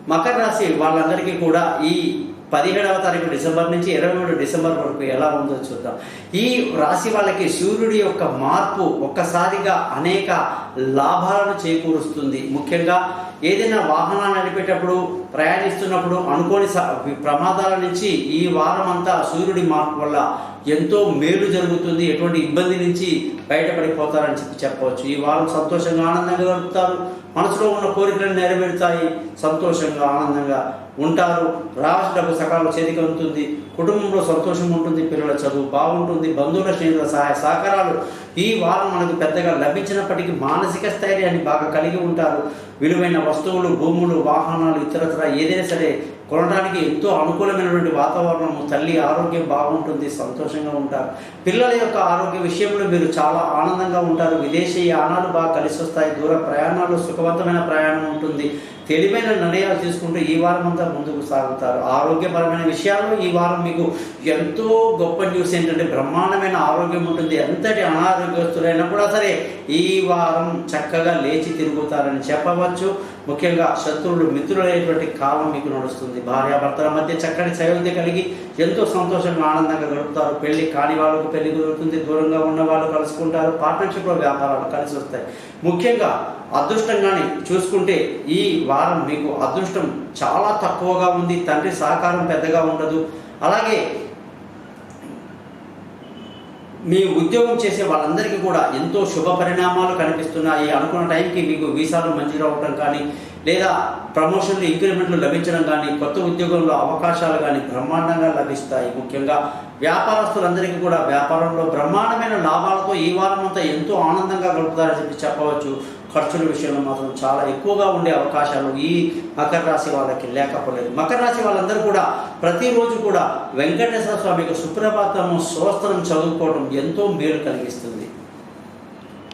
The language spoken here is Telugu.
మకర రాశి వాళ్ళందరికీ కూడా ఈ 17వ తారీఖు డిసెంబర్ నుంచి 23 డిసెంబర్ వరకు ఎలా ఉందో చూద్దాం. ఈ రాశి వాళ్ళకి సూర్యుడి యొక్క మార్పు ఒక్కసారిగా అనేక లాభాలను చేకూరుస్తుంది. ముఖ్యంగా ఏదైనా వాహనాలు నడిపేటప్పుడు, ప్రయాణిస్తున్నప్పుడు అనుకోని ప్రమాదాల నుంచి ఈ వారం అంతా సూర్యుడి మార్పు వల్ల ఎంతో మేలు జరుగుతుంది. ఎటువంటి ఇబ్బంది నుంచి బయటపడిపోతారని చెప్పవచ్చు. ఈ వారం సంతోషంగా ఆనందంగా గడుపుతారు. మనసులో ఉన్న కోరికలను నెరవేరుతాయి. సంతోషంగా ఆనందంగా ఉంటారు. రావాల్సిన డబ్బు సకాలంలో చేతికి అందుతుంది. కుటుంబంలో సంతోషం ఉంటుంది. పిల్లల చదువు బాగుంటుంది. బంధువుల స్నేహితుల సహాయ సహకారాలు ఈ వారం మనకు పెద్దగా లభించినప్పటికీ మానసిక స్థైర్యాన్ని బాగా కలిగి ఉంటారు. విలువైన వస్తువులు, భూములు, వాహనాలు, ఇతరత్ర ఏదైనా సరే కొనడానికి ఎంతో అనుకూలమైనటువంటి వాతావరణము. తల్లి ఆరోగ్యం బాగుంటుంది. సంతోషంగా ఉంటారు. పిల్లల యొక్క ఆరోగ్య విషయంలో మీరు చాలా ఆనందంగా ఉంటారు. విదేశీ యానాలు బాగా కలిసి వస్తాయి. దూర ప్రయాణాలు, సుఖవంతమైన ప్రయాణం ఉంటుంది. తెలివైన నిర్ణయాలు తీసుకుంటూ ఈ వారం అంతా ముందుకు సాగుతారు. ఆరోగ్యపరమైన విషయాల్లో ఈ వారం మీకు ఎంతో గొప్ప న్యూస్ ఏంటంటే బ్రహ్మాండమైన ఆరోగ్యం ఉంటుంది. ఎంతటి అనారోగ్యస్తులైనా కూడా సరే ఈ వారం చక్కగా లేచి తిరుగుతారని చెప్పవచ్చు. ముఖ్యంగా శత్రువులు మిత్రులైనటువంటి కాలం మీకు నడుస్తుంది. భార్యాభర్తల మధ్య చక్కటి సయోధ్య కలిగి ఎంతో సంతోషంగా ఆనందంగా గడుపుతారు. పెళ్లి కాని వాళ్ళకు పెళ్లి కుదురుతుంది. దూరంగా ఉన్న వాళ్ళు కలుసుకుంటారు. పార్ట్నర్షిప్లో వ్యాపారాలు కలిసి వస్తాయి. ముఖ్యంగా అదృష్టంగాని చూసుకుంటే ఈ వారం మీకు అదృష్టం చాలా తక్కువగా ఉంది. తండ్రి సహకారం పెద్దగా ఉండదు. అలాగే మీ ఉద్యోగం చేసే వాళ్ళందరికీ కూడా ఎంతో శుభ పరిణామాలు కనిపిస్తున్నాయి. అనుకున్న టైంకి మీకు వీసాలు మంచిగా అవ్వడం కానీ, లేదా ప్రమోషన్లు, ఇంక్రిమెంట్లు లభించడం కానీ, కొత్త ఉద్యోగంలో అవకాశాలు కానీ బ్రహ్మాండంగా లభిస్తాయి. ముఖ్యంగా వ్యాపారస్తులందరికీ కూడా వ్యాపారంలో బ్రహ్మాండమైన లాభాలతో ఈ వారం అంతా ఎంతో ఆనందంగా గడుపుతారని చెప్పవచ్చు. ఖర్చుల విషయంలో మాత్రం చాలా ఎక్కువగా ఉండే అవకాశాలు ఈ మకర రాశి వాళ్ళకి లేకపోలేదు. మకర రాశి వాళ్ళందరూ కూడా ప్రతిరోజు కూడా వెంకటేశ్వర స్వామికి సుప్రభాతము స్తోత్రం చదువుకోవడం ఎంతో మేలు కలిగిస్తుంది.